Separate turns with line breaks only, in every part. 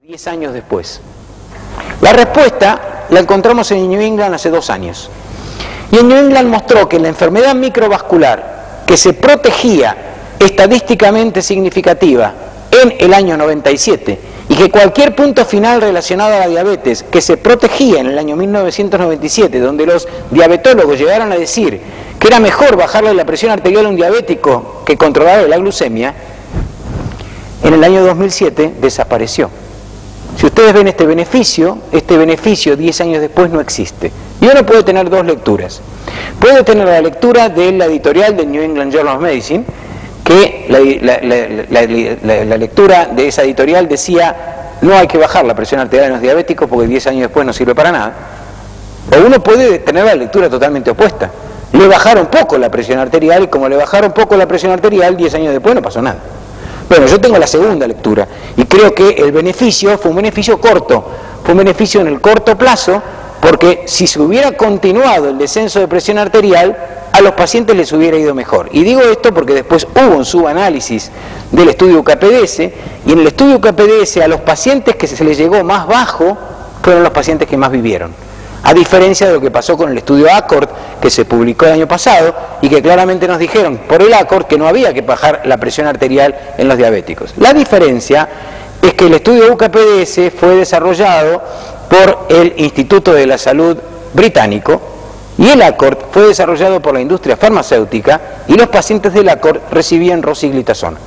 10 años después. La respuesta la encontramos en New England hace 2 años. Y en New England mostró que la enfermedad microvascular que se protegía estadísticamente significativa en el año 97 y que cualquier punto final relacionado a la diabetes que se protegía en el año 1997, donde los diabetólogos llegaron a decir que era mejor bajarle la presión arterial a un diabético que controlarle la glucemia, en el año 2007 desapareció. Si ustedes ven este beneficio 10 años después no existe. Y uno puede tener dos lecturas. Puede tener la lectura de la editorial del New England Journal of Medicine, que la lectura de esa editorial decía no hay que bajar la presión arterial en los diabéticos porque 10 años después no sirve para nada. O uno puede tener la lectura totalmente opuesta. Le bajaron poco la presión arterial y como le bajaron poco la presión arterial, 10 años después no pasó nada. Bueno, yo tengo la segunda lectura y creo que el beneficio fue un beneficio corto, fue un beneficio en el corto plazo, porque si se hubiera continuado el descenso de presión arterial, a los pacientes les hubiera ido mejor. Y digo esto porque después hubo un subanálisis del estudio UKPDS, y en el estudio UKPDS a los pacientes que se les llegó más bajo fueron los pacientes que más vivieron. A diferencia de lo que pasó con el estudio ACCORD, que se publicó el año pasado, y que claramente nos dijeron por el ACCORD que no había que bajar la presión arterial en los diabéticos. La diferencia es que el estudio UKPDS fue desarrollado por el Instituto de la Salud británico, y el ACCORD fue desarrollado por la industria farmacéutica, y los pacientes del ACCORD recibían rosiglitazona.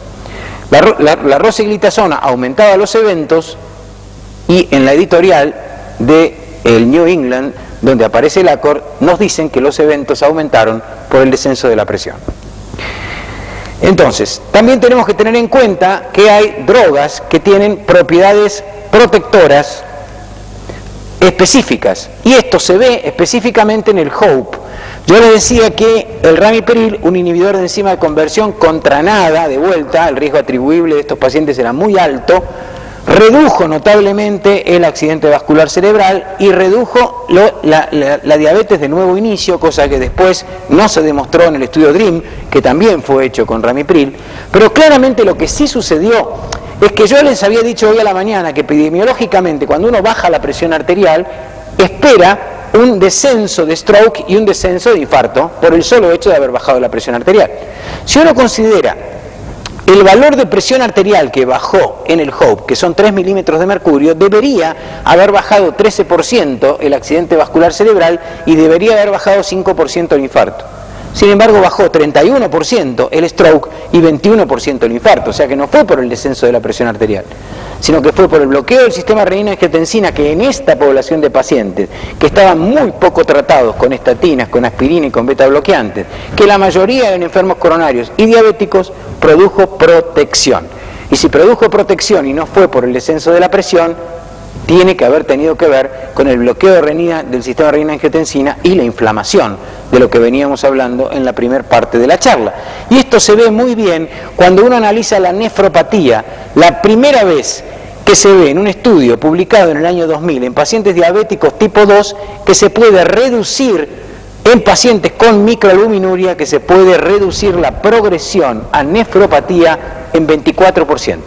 La rosiglitazona aumentaba los eventos, y en la editorial de el New England, donde aparece el ACCORD, nos dicen que los eventos aumentaron por el descenso de la presión. Entonces, también tenemos que tener en cuenta que hay drogas que tienen propiedades protectoras específicas, y esto se ve específicamente en el HOPE. Yo les decía que el ramipril, un inhibidor de enzima de conversión contra nada, de vuelta, el riesgo atribuible de estos pacientes era muy alto, redujo notablemente el accidente vascular cerebral y redujo la diabetes de nuevo inicio, cosa que después no se demostró en el estudio DREAM, que también fue hecho con ramipril. Pero claramente lo que sí sucedió es que yo les había dicho hoy a la mañana que epidemiológicamente cuando uno baja la presión arterial espera un descenso de stroke y un descenso de infarto por el solo hecho de haber bajado la presión arterial. Si uno considera el valor de presión arterial que bajó en el HOPE, que son 3 milímetros de mercurio, debería haber bajado 13% el accidente vascular cerebral y debería haber bajado 5% el infarto. Sin embargo, bajó 31% el stroke y 21% el infarto, o sea que no fue por el descenso de la presión arterial, sino que fue por el bloqueo del sistema renina-angiotensina, que en esta población de pacientes que estaban muy poco tratados con estatinas, con aspirina y con beta bloqueantes, que la mayoría eran enfermos coronarios y diabéticos, produjo protección. Y si produjo protección y no fue por el descenso de la presión, tiene que haber tenido que ver con el bloqueo de renina, del sistema renina-angiotensina y la inflamación, de lo que veníamos hablando en la primera parte de la charla. Y esto se ve muy bien cuando uno analiza la nefropatía. La primera vez que se ve en un estudio publicado en el año 2000 en pacientes diabéticos tipo 2 que se puede reducir en pacientes con microalbuminuria, que se puede reducir la progresión a nefropatía en 24%.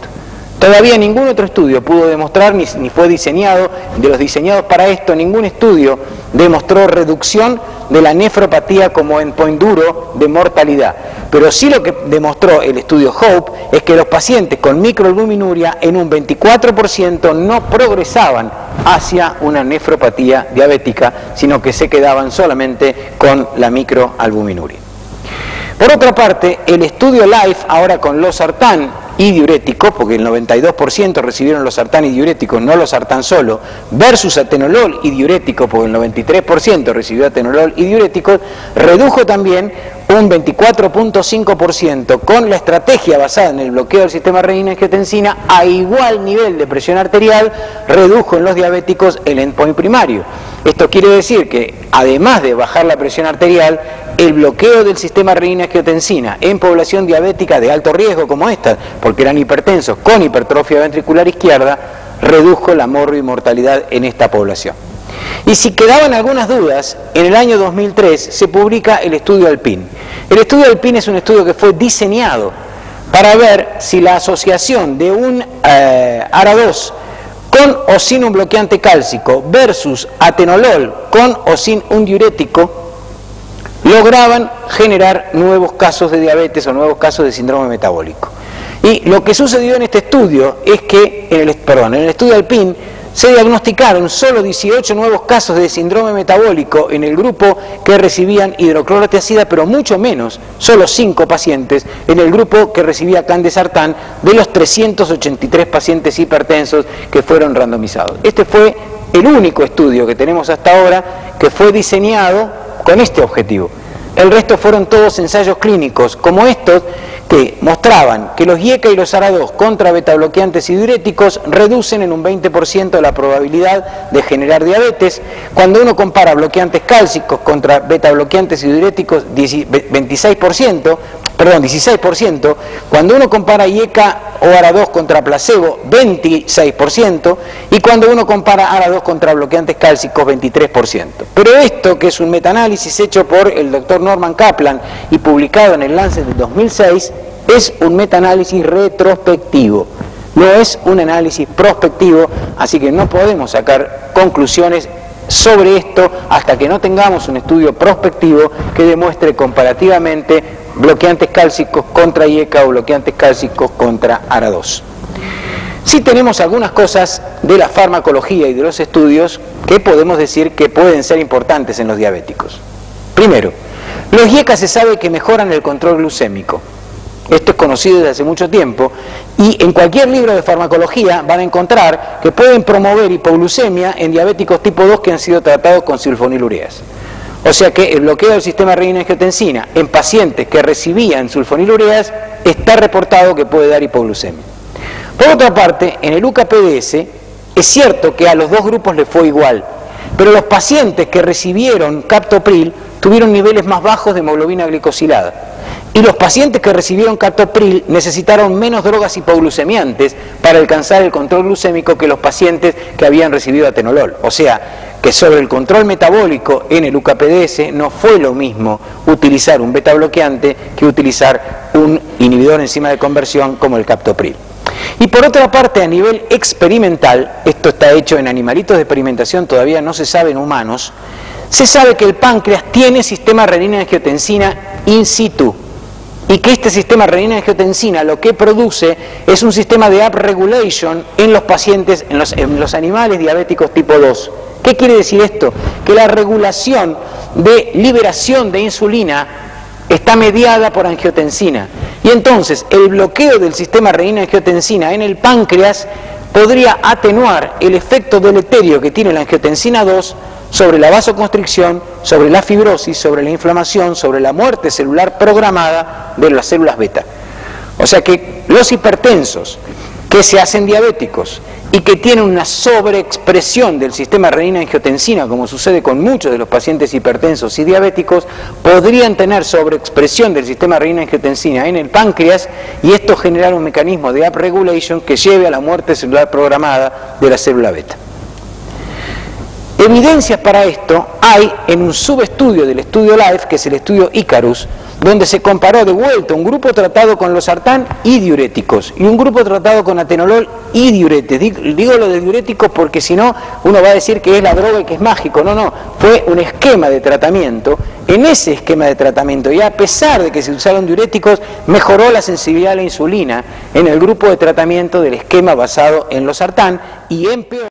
Todavía ningún otro estudio pudo demostrar, ni fue diseñado, de los diseñados para esto, ningún estudio demostró reducción de la nefropatía como endpoint duro de mortalidad. Pero sí lo que demostró el estudio HOPE es que los pacientes con microalbuminuria en un 24% no progresaban hacia una nefropatía diabética, sino que se quedaban solamente con la microalbuminuria. Por otra parte, el estudio LIFE, ahora con losartán y diuréticos, porque el 92% recibieron losartán y diuréticos, no losartán solo, versus atenolol y diuréticos, porque el 93% recibió atenolol y diuréticos, redujo también un 24.5% con la estrategia basada en el bloqueo del sistema renina-angiotensina a igual nivel de presión arterial, redujo en los diabéticos el endpoint primario. Esto quiere decir que, además de bajar la presión arterial, el bloqueo del sistema renina-angiotensina en población diabética de alto riesgo como esta, porque eran hipertensos con hipertrofia ventricular izquierda, redujo la morbi-mortalidad en esta población. Y si quedaban algunas dudas, en el año 2003 se publica el estudio ALPINE. El estudio ALPINE es un estudio que fue diseñado para ver si la asociación de un ARA2 con o sin un bloqueante cálcico versus atenolol con o sin un diurético, lograban generar nuevos casos de diabetes o nuevos casos de síndrome metabólico. Y lo que sucedió en este estudio es que, en el estudio Alpine, se diagnosticaron solo 18 nuevos casos de síndrome metabólico en el grupo que recibían hidroclorotiazida, pero mucho menos, solo 5 pacientes, en el grupo que recibía candesartán de los 383 pacientes hipertensos que fueron randomizados. Este fue el único estudio que tenemos hasta ahora que fue diseñado con este objetivo. El resto fueron todos ensayos clínicos como estos que mostraban que los IECA y los ARA2 contra betabloqueantes y diuréticos reducen en un 20% la probabilidad de generar diabetes. Cuando uno compara bloqueantes cálcicos contra betabloqueantes y diuréticos, 16%. Cuando uno compara IECA o ARA2 contra placebo, 26%, y cuando uno compara ARA2 contra bloqueantes cálcicos, 23%. Pero esto, que es un metaanálisis hecho por el doctor Norman Kaplan y publicado en el Lancet de 2006, es un metaanálisis retrospectivo, no es un análisis prospectivo, así que no podemos sacar conclusiones sobre esto hasta que no tengamos un estudio prospectivo que demuestre comparativamente bloqueantes cálcicos contra IECA o bloqueantes cálcicos contra ARA2. Sí tenemos algunas cosas de la farmacología y de los estudios que podemos decir que pueden ser importantes en los diabéticos. Primero, los IECA se sabe que mejoran el control glucémico. Esto es conocido desde hace mucho tiempo y en cualquier libro de farmacología van a encontrar que pueden promover hipoglucemia en diabéticos tipo 2 que han sido tratados con sulfonilureas. O sea que el bloqueo del sistema renina-angiotensina en pacientes que recibían sulfonilureas está reportado que puede dar hipoglucemia. Por otra parte, en el UKPDS es cierto que a los dos grupos les fue igual, pero los pacientes que recibieron captopril tuvieron niveles más bajos de hemoglobina glicosilada. Y los pacientes que recibieron captopril necesitaron menos drogas hipoglucemiantes para alcanzar el control glucémico que los pacientes que habían recibido atenolol. O sea, que sobre el control metabólico en el UKPDS no fue lo mismo utilizar un betabloqueante que utilizar un inhibidor enzima de conversión como el captopril. Y por otra parte, a nivel experimental, esto está hecho en animalitos de experimentación, todavía no se sabe en humanos, se sabe que el páncreas tiene sistema renina-angiotensina in situ y que este sistema renina-angiotensina lo que produce es un sistema de upregulation en los pacientes, en los animales diabéticos tipo 2. ¿Qué quiere decir esto? Que la regulación de liberación de insulina está mediada por angiotensina y entonces el bloqueo del sistema renina-angiotensina en el páncreas podría atenuar el efecto deleterio que tiene la angiotensina 2 sobre la vasoconstricción, sobre la fibrosis, sobre la inflamación, sobre la muerte celular programada de las células beta. O sea que los hipertensos que se hacen diabéticos y que tienen una sobreexpresión del sistema renina-angiotensina, como sucede con muchos de los pacientes hipertensos y diabéticos, podrían tener sobreexpresión del sistema renina-angiotensina en el páncreas y esto generar un mecanismo de upregulation que lleve a la muerte celular programada de la célula beta. Evidencias para esto hay en un subestudio del estudio LIFE, que es el estudio Icarus, donde se comparó de vuelta un grupo tratado con losartán y diuréticos y un grupo tratado con atenolol y diuretes. Digo lo de diuréticos porque si no uno va a decir que es la droga y que es mágico. No, fue un esquema de tratamiento. En ese esquema de tratamiento, y a pesar de que se usaron diuréticos, mejoró la sensibilidad a la insulina en el grupo de tratamiento del esquema basado en losartán y empeoró